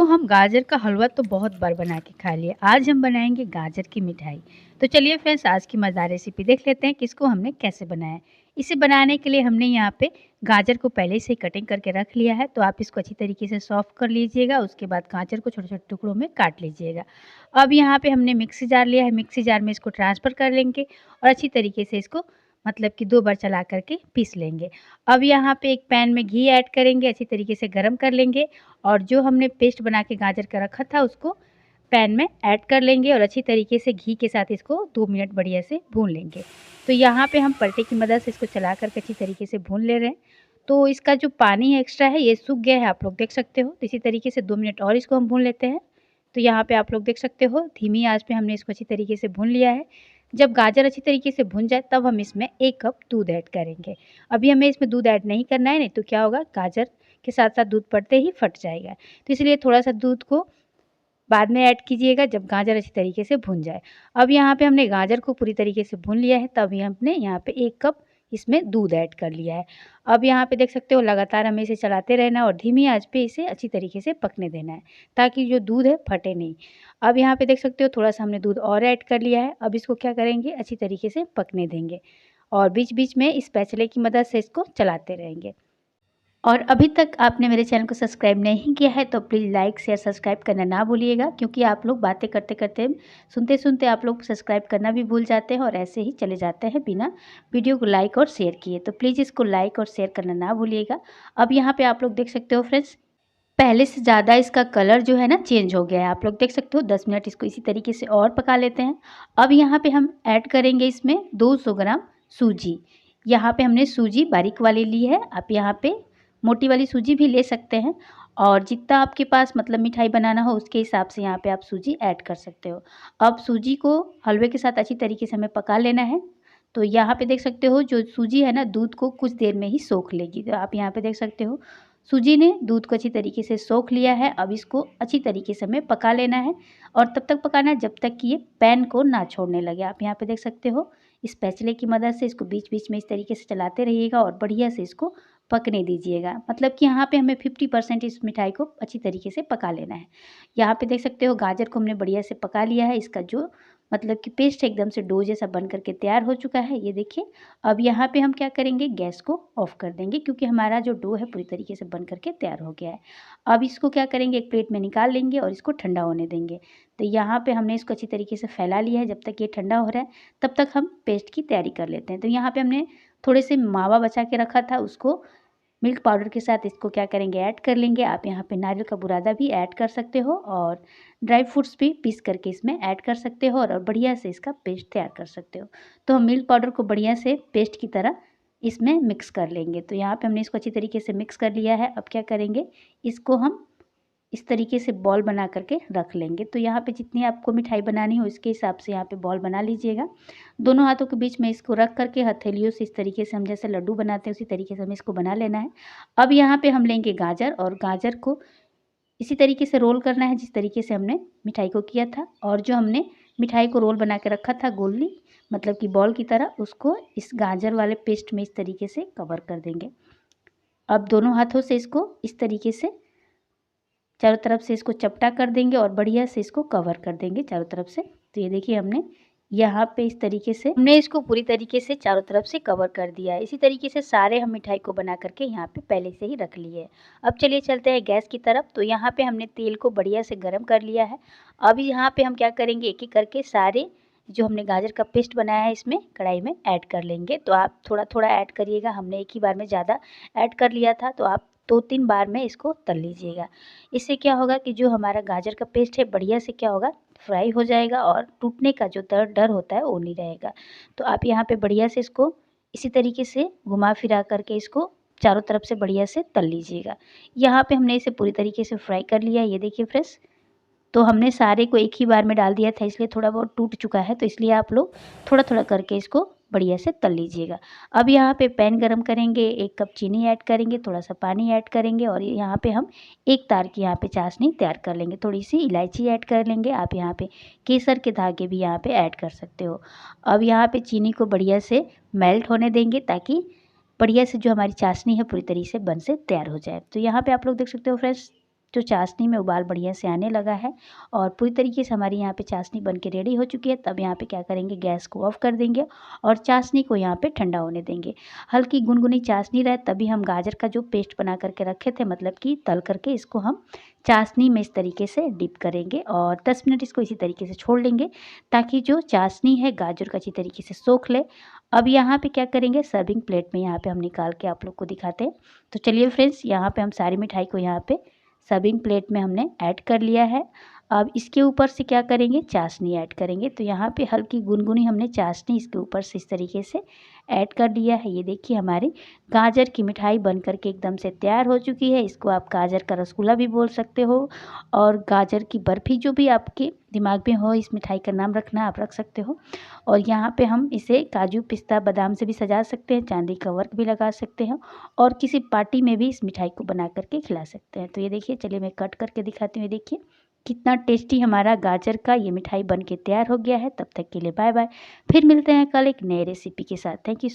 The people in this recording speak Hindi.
तो हम गाजर का हलवा तो बहुत बार बना के खा लिए। आज हम बनाएंगे गाजर की मिठाई। तो चलिए फ्रेंड्स, आज की मज़ेदार रेसिपी देख लेते हैं कि इसको हमने कैसे बनाया है। इसे बनाने के लिए हमने यहाँ पे गाजर को पहले से ही कटिंग करके रख लिया है। तो आप इसको अच्छी तरीके से सॉफ्ट कर लीजिएगा। उसके बाद गाजर को छोटे छोटे टुकड़ों में काट लीजिएगा। अब यहाँ पे हमने मिक्सी जार लिया है। मिक्सी जार में इसको ट्रांसफ़र कर लेंगे और अच्छी तरीके से इसको मतलब कि 2 बार चला करके पीस लेंगे। अब यहाँ पे एक पैन में घी ऐड करेंगे, अच्छी तरीके से गरम कर लेंगे और जो हमने पेस्ट बना के गाजर का रखा था उसको पैन में ऐड कर लेंगे और अच्छी तरीके से घी के साथ इसको 2 मिनट बढ़िया से भून लेंगे। तो यहाँ पे हम पलटे की मदद से इसको चला कर के अच्छी तरीके से भून ले रहे हैं। तो इसका जो पानी है एक्स्ट्रा है ये सूख गया है, आप लोग देख सकते हो। तो इसी तरीके से 2 मिनट और इसको हम भून लेते हैं। तो यहाँ पे आप लोग देख सकते हो धीमी आँच पे हमने इसको अच्छी तरीके से भून लिया है। जब गाजर अच्छी तरीके से भुन जाए तब हम इसमें 1 कप दूध ऐड करेंगे। अभी हमें इसमें दूध ऐड नहीं करना है, नहीं तो क्या होगा गाजर के साथ-साथ दूध पड़ते ही फट जाएगा। तो इसलिए थोड़ा-सा दूध को बाद में ऐड कीजिएगा जब गाजर अच्छी तरीके से भुन जाए। अब यहाँ पे हमने गाजर को पूरी तरीके से भून लिया है, तब हमने यहाँ पे 1 कप इसमें दूध ऐड कर लिया है। अब यहाँ पे देख सकते हो लगातार हमें इसे चलाते रहना है और धीमी आँच पे इसे अच्छी तरीके से पकने देना है, ताकि जो दूध है फटे नहीं। अब यहाँ पे देख सकते हो थोड़ा-सा हमने दूध और ऐड कर लिया है। अब इसको क्या करेंगे, अच्छी तरीके से पकने देंगे और बीच-बीच में स्पैचुले की मदद से इसको चलाते रहेंगे। और अभी तक आपने मेरे चैनल को सब्सक्राइब नहीं किया है तो प्लीज़ लाइक शेयर सब्सक्राइब करना ना भूलिएगा, क्योंकि आप लोग बातें करते करते सुनते सुनते आप लोग सब्सक्राइब करना भी भूल जाते हैं और ऐसे ही चले जाते हैं बिना वीडियो को लाइक और शेयर किए। तो प्लीज़ इसको लाइक और शेयर करना ना भूलिएगा। अब यहाँ पे आप लोग देख सकते हो फ्रेंड्स, पहले से ज़्यादा इसका कलर जो है ना चेंज हो गया है। आप लोग देख सकते हो 10 मिनट इसको इसी तरीके से और पका लेते हैं। अब यहाँ पे हम ऐड करेंगे इसमें 200 ग्राम सूजी। यहाँ पे हमने सूजी बारीक वाली ली है, आप यहाँ पे मोटी वाली सूजी भी ले सकते हैं और जितना आपके पास मतलब मिठाई बनाना हो उसके हिसाब से यहाँ पे आप सूजी ऐड कर सकते हो। अब सूजी को हलवे के साथ अच्छी तरीके से हमें पका लेना है। तो यहाँ पे देख सकते हो जो सूजी है ना दूध को कुछ देर में ही सोख लेगी। तो आप यहाँ पे देख सकते हो सूजी ने दूध को अच्छी तरीके से सोख लिया है। अब इसको अच्छी तरीके से हमें पका लेना है और तब तक पकाना है जब तक कि ये पैन को ना छोड़ने लगे। आप यहाँ पे देख सकते हो स्पैचुले की मदद से इसको बीच बीच में इस तरीके से चलाते रहिएगा और बढ़िया से इसको पकने दीजिएगा। मतलब कि यहाँ पे हमें 50% इस मिठाई को अच्छी तरीके से पका लेना है। यहाँ पे देख सकते हो गाजर को हमने बढ़िया से पका लिया है। इसका जो मतलब कि पेस्ट एकदम से डो जैसा बन करके तैयार हो चुका है, ये देखिए। अब यहाँ पे हम क्या करेंगे, गैस को ऑफ कर देंगे क्योंकि हमारा जो डो है पूरी तरीके से बन करके तैयार हो गया है। अब इसको क्या करेंगे, एक प्लेट में निकाल लेंगे और इसको ठंडा होने देंगे। तो यहाँ पे हमने इसको अच्छी तरीके से फैला लिया है। जब तक ये ठंडा हो रहा है तब तक हम पेस्ट की तैयारी कर लेते हैं। तो यहाँ पे हमने थोड़े से मावा बचा के रखा था, उसको मिल्क पाउडर के साथ इसको क्या करेंगे ऐड कर लेंगे। आप यहाँ पे नारियल का बुरादा भी ऐड कर सकते हो और ड्राई फ्रूट्स भी पीस करके इसमें ऐड कर सकते हो और बढ़िया से इसका पेस्ट तैयार कर सकते हो। तो हम मिल्क पाउडर को बढ़िया से पेस्ट की तरह इसमें मिक्स कर लेंगे। तो यहाँ पे हमने इसको अच्छी तरीके से मिक्स कर लिया है। अब क्या करेंगे, इसको हम इस तरीके से बॉल बना करके रख लेंगे। तो यहाँ पे जितनी आपको मिठाई बनानी हो उसके हिसाब से यहाँ पे बॉल बना लीजिएगा। दोनों हाथों के बीच में इसको रख करके हथेलियों से इस तरीके से हम जैसे लड्डू बनाते हैं उसी तरीके से हमें इसको बना लेना है। अब यहाँ पे हम लेंगे गाजर और गाजर को इसी तरीके से रोल करना है जिस तरीके से हमने मिठाई को किया था। और जो हमने मिठाई को रोल बना के रखा था गोली मतलब कि बॉल की तरह, उसको इस गाजर वाले पेस्ट में इस तरीके से कवर कर देंगे। अब दोनों हाथों से इसको इस तरीके से चारों तरफ से इसको चपटा कर देंगे और बढ़िया से इसको कवर कर देंगे चारों तरफ से। तो ये देखिए हमने यहाँ पे इस तरीके से हमने इसको पूरी तरीके से चारों तरफ से कवर कर दिया है। इसी तरीके से सारे हम मिठाई को बना करके यहाँ पे पहले से ही रख लिए। अब चलिए चलते हैं गैस की तरफ। तो यहाँ पे हमने तेल को बढ़िया से गर्म कर लिया है। अब यहाँ पे हम क्या करेंगे, एक एक करके सारे जो हमने गाजर का पेस्ट बनाया है इसमें कढ़ाई में ऐड कर लेंगे। तो आप थोड़ा थोड़ा ऐड करिएगा, हमने एक ही बार में ज़्यादा ऐड कर लिया था, तो आप 2-3 बार में इसको तल लीजिएगा। इससे क्या होगा कि जो हमारा गाजर का पेस्ट है बढ़िया से क्या होगा फ्राई हो जाएगा और टूटने का जो डर होता है वो नहीं रहेगा। तो आप यहाँ पे बढ़िया से इसको इसी तरीके से घुमा फिरा करके इसको चारों तरफ से बढ़िया से तल लीजिएगा। यहाँ पे हमने इसे पूरी तरीके से फ्राई कर लिया है। ये देखिए फ्रेंड्स, तो हमने सारे को एक ही बार में डाल दिया था इसलिए थोड़ा बहुत टूट चुका है। तो इसलिए आप लोग थोड़ा थोड़ा करके इसको बढ़िया से तल लीजिएगा। अब यहाँ पे पैन गरम करेंगे, 1 कप चीनी ऐड करेंगे, थोड़ा सा पानी ऐड करेंगे और यहाँ पे हम 1 तार की यहाँ पे चाशनी तैयार कर लेंगे। थोड़ी सी इलायची ऐड कर लेंगे। आप यहाँ पे केसर के धागे भी यहाँ पे ऐड कर सकते हो। अब यहाँ पे चीनी को बढ़िया से मेल्ट होने देंगे ताकि बढ़िया से जो हमारी चाशनी है पूरी तरीके से बन से तैयार हो जाए। तो यहाँ पे आप लोग देख सकते हो फ्रेंड्स, जो चाशनी में उबाल बढ़िया से आने लगा है और पूरी तरीके से हमारी यहाँ पे चाशनी बन के रेडी हो चुकी है। तब यहाँ पे क्या करेंगे, गैस को ऑफ कर देंगे और चाशनी को यहाँ पे ठंडा होने देंगे। हल्की गुनगुनी चाशनी रहे तभी हम गाजर का जो पेस्ट बना करके रखे थे, मतलब कि तल करके, इसको हम चाशनी में इस तरीके से डिप करेंगे और 10 मिनट इसको इसी तरीके से छोड़ लेंगे ताकि जो चाशनी है गाजर का अच्छी तरीके से सोख ले। अब यहाँ पे क्या करेंगे, सर्विंग प्लेट में यहाँ पे हम निकाल के आप लोग को दिखाते हैं। तो चलिए फ्रेंड्स, यहाँ पे हम सारी मिठाई को यहाँ पे सर्विंग प्लेट में हमने ऐड कर लिया है। अब इसके ऊपर से क्या करेंगे, चाशनी ऐड करेंगे। तो यहाँ पे हल्की गुनगुनी हमने चाशनी इसके ऊपर से इस तरीके से ऐड कर दिया है। ये देखिए हमारी गाजर की मिठाई बन करके एकदम से तैयार हो चुकी है। इसको आप गाजर का रसगुल्ला भी बोल सकते हो और गाजर की बर्फ़ी, जो भी आपके दिमाग में हो इस मिठाई का नाम रखना आप रख सकते हो। और यहाँ पे हम इसे काजू पिस्ता बादाम से भी सजा सकते हैं, चांदी का वर्क भी लगा सकते हैं और किसी पार्टी में भी इस मिठाई को बना करके खिला सकते हैं। तो ये देखिए, चलिए मैं कट करके दिखाती हूँ। ये देखिए कितना टेस्टी हमारा गाजर का ये मिठाई बन के तैयार हो गया है। तब तक के लिए बाय बाय। फिर मिलते हैं कल एक नए रेसिपी के साथ। Thank you.